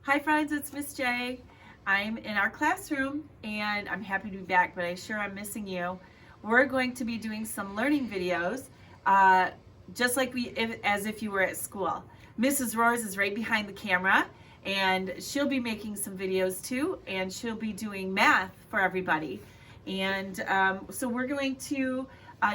Hi friends, it's Miss J. I'm in our classroom and I'm happy to be back, but I'm missing you. We're going to be doing some learning videos, just like as if you were at school. Mrs. Roars is right behind the camera and she'll be making some videos too, and she'll be doing math for everybody. And so we're going to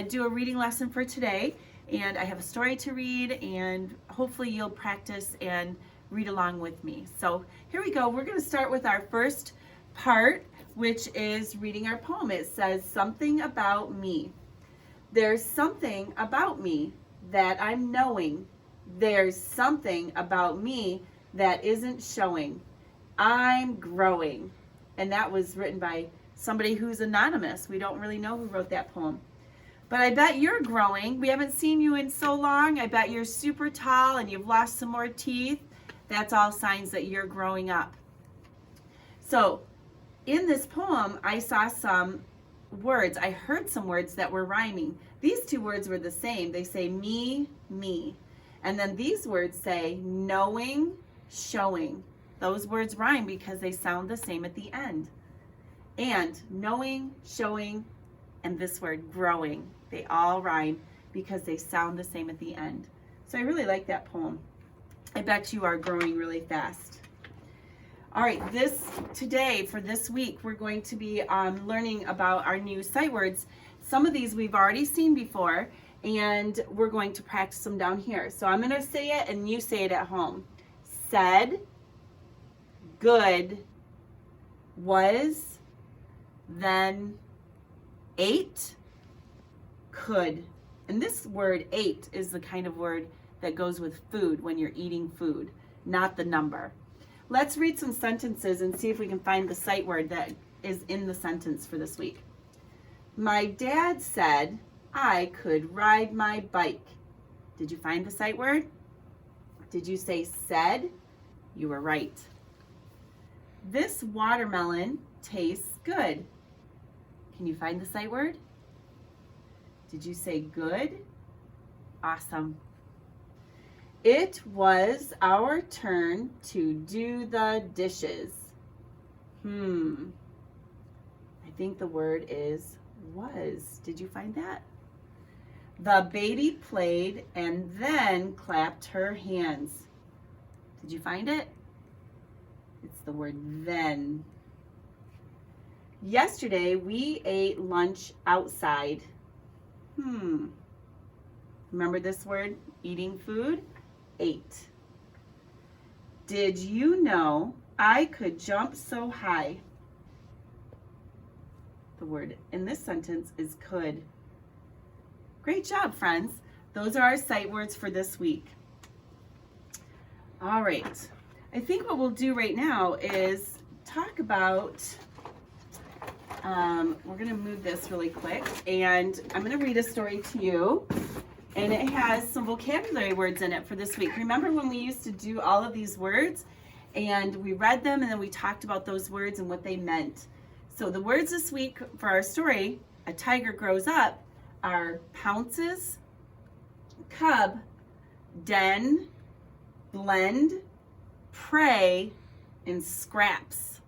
do a reading lesson for today, and I have a story to read, and hopefully you'll practice and read along with me. So here we go. We're going to start with our first part, which is reading our poem. It says, something about me. There's something about me that I'm knowing. There's something about me that isn't showing. I'm growing. And that was written by somebody who's anonymous. We don't really know who wrote that poem. But I bet you're growing. We haven't seen you in so long. I bet you're super tall and you've lost some more teeth. That's all signs that you're growing up. So in this poem, I saw some words. I heard some words that were rhyming. These two words were the same. They say me, me. And then these words say knowing, showing. Those words rhyme because they sound the same at the end. And knowing, showing, and this word growing, they all rhyme because they sound the same at the end. So I really like that poem. I bet you are growing really fast. All right, today for this week, we're going to be learning about our new sight words. Some of these we've already seen before, and we're going to practice them down here. So I'm going to say it, and you say it at home. Said, good, was, then, ate, could. And this word ate is the kind of word that goes with food when you're eating food, not the number. Let's read some sentences and see if we can find the sight word that is in the sentence for this week. My dad said I could ride my bike. Did you find the sight word? Did you say said? You were right. This watermelon tastes good. Can you find the sight word? Did you say good? Awesome. It was our turn to do the dishes. I think the word is was. Did you find that? The baby played and then clapped her hands. Did you find it? It's the word then. Yesterday we ate lunch outside. Remember this word, eating food? Ate. Did you know I could jump so high? The word in this sentence is could. Great job, friends. Those are our sight words for this week. All right. I think what we'll do right now is talk about, we're going to move this really quick, and I'm going to read a story to you. And it has some vocabulary words in it for this week. Remember when we used to do all of these words and we read them and then we talked about those words and what they meant. So the words this week for our story, A Tiger Grows Up, are pounces, cub, den, blend, prey, and scraps.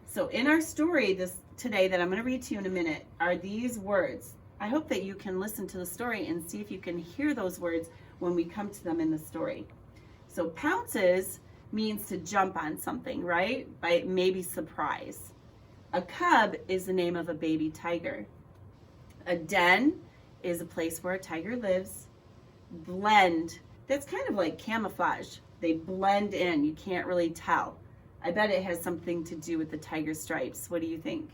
So in our story today that I'm going to read to you in a minute are these words. I hope that you can listen to the story and see if you can hear those words when we come to them in the story. So pounces means to jump on something, right? By maybe surprise. A cub is the name of a baby tiger. A den is a place where a tiger lives. Blend, that's kind of like camouflage. They blend in, you can't really tell. I bet it has something to do with the tiger stripes. What do you think?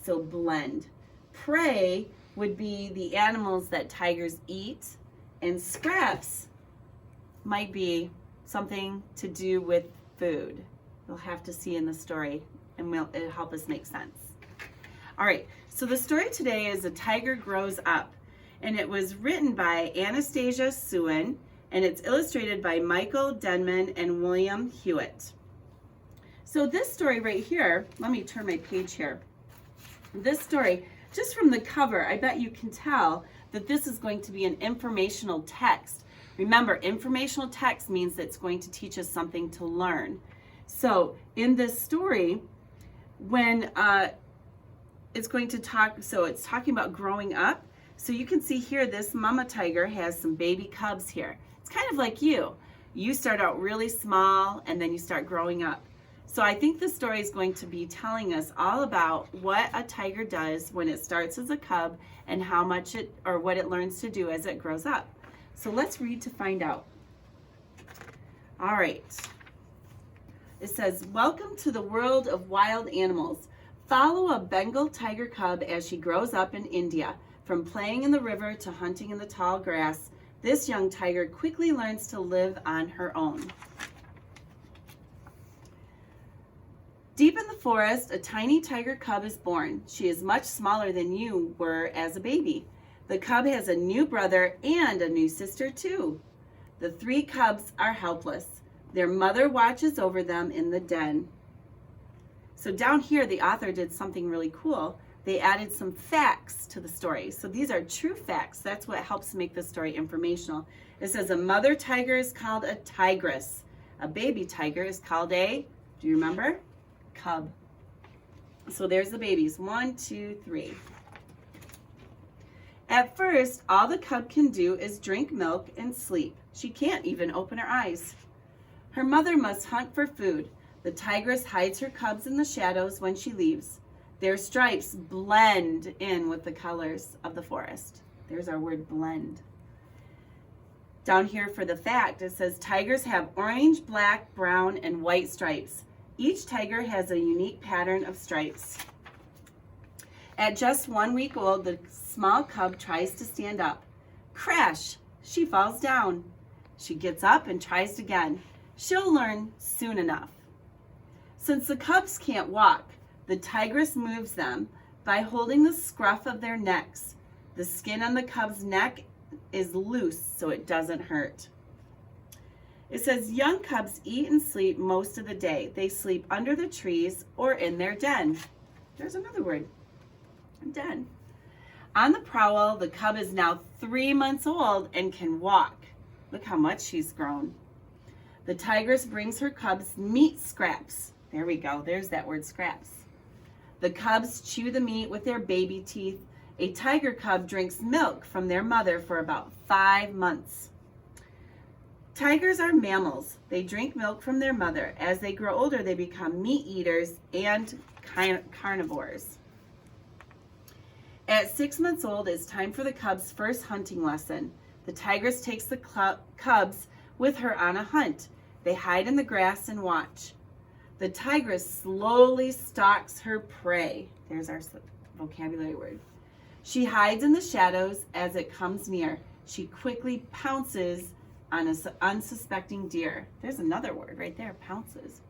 So blend. Prey would be the animals that tigers eat, and scraps might be something to do with food. You'll have to see in the story, and it'll help us make sense. All right, so the story today is A Tiger Grows Up, and it was written by Anastasia Suen, and it's illustrated by Michael Denman and William Hewitt. So this story right here, let me turn my page here. This story, just from the cover, I bet you can tell that this is going to be an informational text. Remember, informational text means that it's going to teach us something to learn. So in this story, when it's going to talk, so it's talking about growing up. So you can see here, this mama tiger has some baby cubs here. It's kind of like you. You start out really small and then you start growing up. So I think the story is going to be telling us all about what a tiger does when it starts as a cub and how much it, or what it learns to do as it grows up. So let's read to find out. All right. It says, welcome to the world of wild animals. Follow a Bengal tiger cub as she grows up in India. From playing in the river to hunting in the tall grass, this young tiger quickly learns to live on her own. Deep in the forest, a tiny tiger cub is born. She is much smaller than you were as a baby. The cub has a new brother and a new sister too. The three cubs are helpless. Their mother watches over them in the den. So down here, the author did something really cool. They added some facts to the story. So these are true facts. That's what helps make the story informational. It says a mother tiger is called a tigress. A baby tiger is called a, do you remember? Cub. So there's the babies. 1, 2, 3. At first, all the cub can do is drink milk and sleep. She can't even open her eyes. Her mother must hunt for food. The tigress hides her cubs in the shadows when she leaves. Their stripes blend in with the colors of the forest. There's our word blend. Down here for the fact, it says tigers have orange, black, brown, and white stripes. Each tiger has a unique pattern of stripes. At just 1 week old, the small cub tries to stand up. Crash! She falls down. She gets up and tries again. She'll learn soon enough. Since the cubs can't walk, the tigress moves them by holding the scruff of their necks. The skin on the cub's neck is loose so it doesn't hurt. It says young cubs eat and sleep most of the day. They sleep under the trees or in their den. There's another word, den. On the prowl, the cub is now 3 months old and can walk. Look how much she's grown. The tigress brings her cubs meat scraps. There we go, there's that word, scraps. The cubs chew the meat with their baby teeth. A tiger cub drinks milk from their mother for about 5 months. Tigers are mammals. They drink milk from their mother. As they grow older, they become meat eaters and carnivores. At 6 months old, it's time for the cub's first hunting lesson. The tigress takes the cubs with her on a hunt. They hide in the grass and watch. The tigress slowly stalks her prey. There's our vocabulary word. She hides in the shadows as it comes near. She quickly pounces on an unsuspecting deer. There's another word right there, pounces.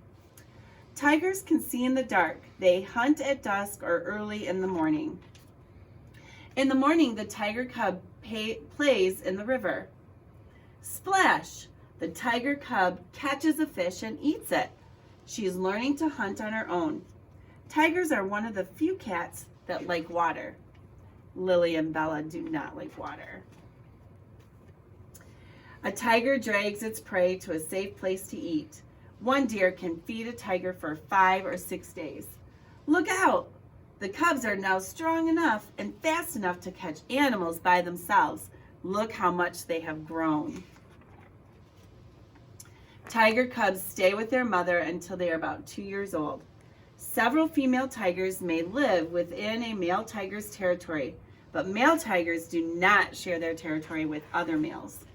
Tigers can see in the dark. They hunt at dusk or early in the morning. In the morning, the tiger cub plays in the river. Splash! The tiger cub catches a fish and eats it. She is learning to hunt on her own. Tigers are one of the few cats that like water. Lily and Bella do not like water. A tiger drags its prey to a safe place to eat. One deer can feed a tiger for 5 or 6 days. Look out! The cubs are now strong enough and fast enough to catch animals by themselves. Look how much they have grown. Tiger cubs stay with their mother until they are about 2 years old. Several female tigers may live within a male tiger's territory, but male tigers do not share their territory with other males.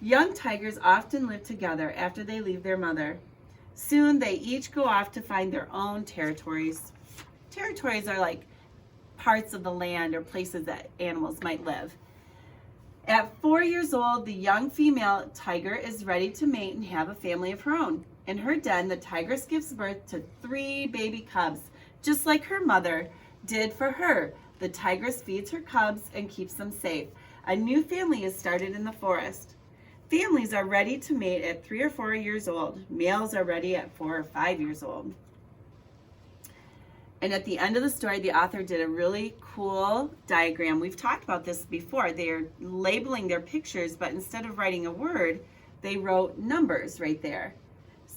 Young tigers often live together after they leave their mother. Soon they each go off to find their own territories. Territories are like parts of the land or places that animals might live. At 4 years old, the young female tiger is ready to mate and have a family of her own. In her den, the tigress gives birth to 3 baby cubs, just like her mother did for her. The tigress feeds her cubs and keeps them safe. A new family is started in the forest. Families are ready to mate at 3 or 4 years old. Males are ready at 4 or 5 years old. And at the end of the story, the author did a really cool diagram. We've talked about this before. They're labeling their pictures, but instead of writing a word, they wrote numbers right there.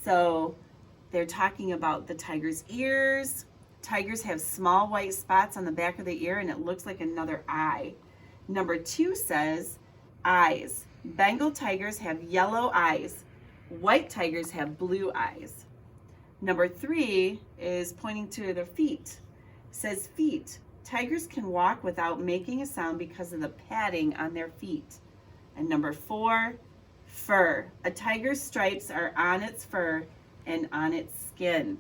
So they're talking about the tiger's ears. Tigers have small white spots on the back of the ear and it looks like another eye. Number 2 says eyes. Bengal tigers have yellow eyes. White tigers have blue eyes. Number 3 is pointing to their feet. It says feet. Tigers can walk without making a sound because of the padding on their feet. And number 4, fur. A tiger's stripes are on its fur and on its skin.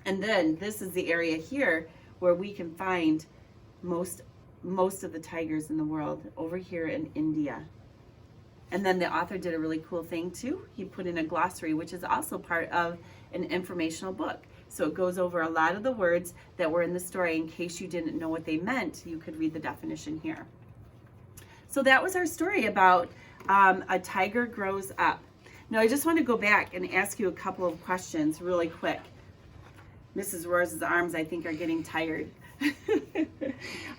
And then this is the area here where we can find most of the tigers in the world, over here in India. And then the author did a really cool thing too. He put in a glossary, which is also part of an informational book. So it goes over a lot of the words that were in the story. In case you didn't know what they meant, you could read the definition here. So that was our story about a tiger grows up. Now I just want to go back and ask you a couple of questions really quick. Mrs. Rose's arms, I think, are getting tired.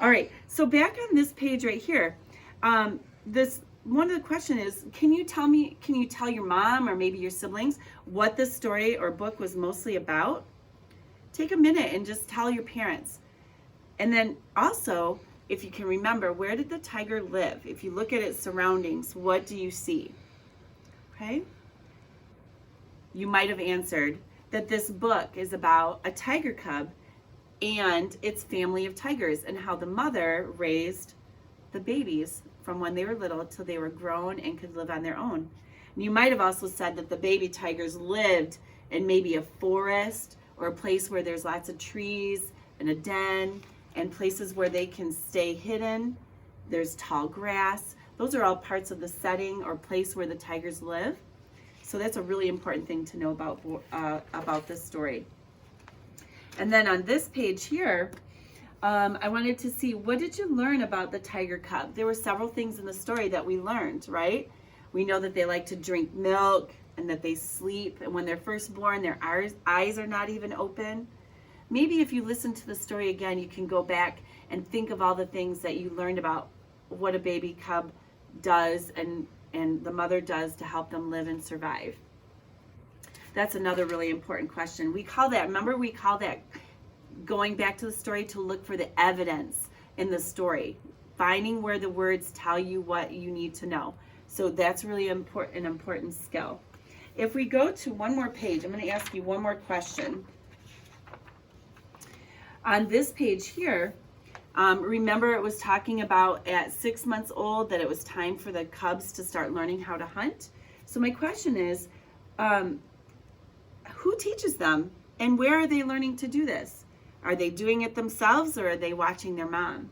All right, so back on this page right here, one of the questions is, can you tell your mom or maybe your siblings what this story or book was mostly about? Take a minute and just tell your parents. And then also, if you can remember, where did the tiger live? If you look at its surroundings, what do you see? Okay? You might have answered that this book is about a tiger cub and its family of tigers and how the mother raised the babies from when they were little till they were grown and could live on their own. And you might have also said that the baby tigers lived in maybe a forest or a place where there's lots of trees and a den and places where they can stay hidden. There's tall grass. Those are all parts of the setting or place where the tigers live. So that's a really important thing to know about this story. And then on this page here, I wanted to see, what did you learn about the tiger cub? There were several things in the story that we learned, right? We know that they like to drink milk and that they sleep. And when they're first born, their eyes are not even open. Maybe if you listen to the story again, you can go back and think of all the things that you learned about what a baby cub does and the mother does to help them live and survive. That's another really important question. We call that going back to the story to look for the evidence in the story, finding where the words tell you what you need to know. So that's really an important skill. If we go to one more page, I'm going to ask you one more question. On this page here, remember it was talking about at 6 months old that it was time for the cubs to start learning how to hunt. So my question is, who teaches them and where are they learning to do this? Are they doing it themselves or are they watching their mom?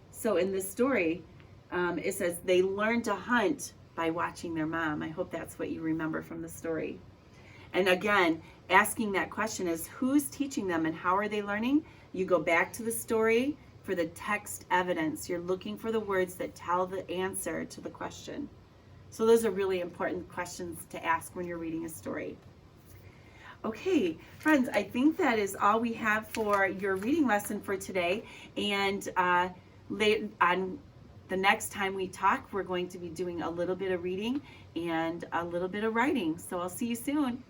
So in this story, it says they learn to hunt by watching their mom. I hope that's what you remember from the story. And again, asking that question is, who's teaching them and how are they learning? You go back to the story for the text evidence. You're looking for the words that tell the answer to the question. So those are really important questions to ask when you're reading a story. Okay, friends, I think that is all we have for your reading lesson for today. And on the next time we talk, we're going to be doing a little bit of reading and a little bit of writing. So I'll see you soon.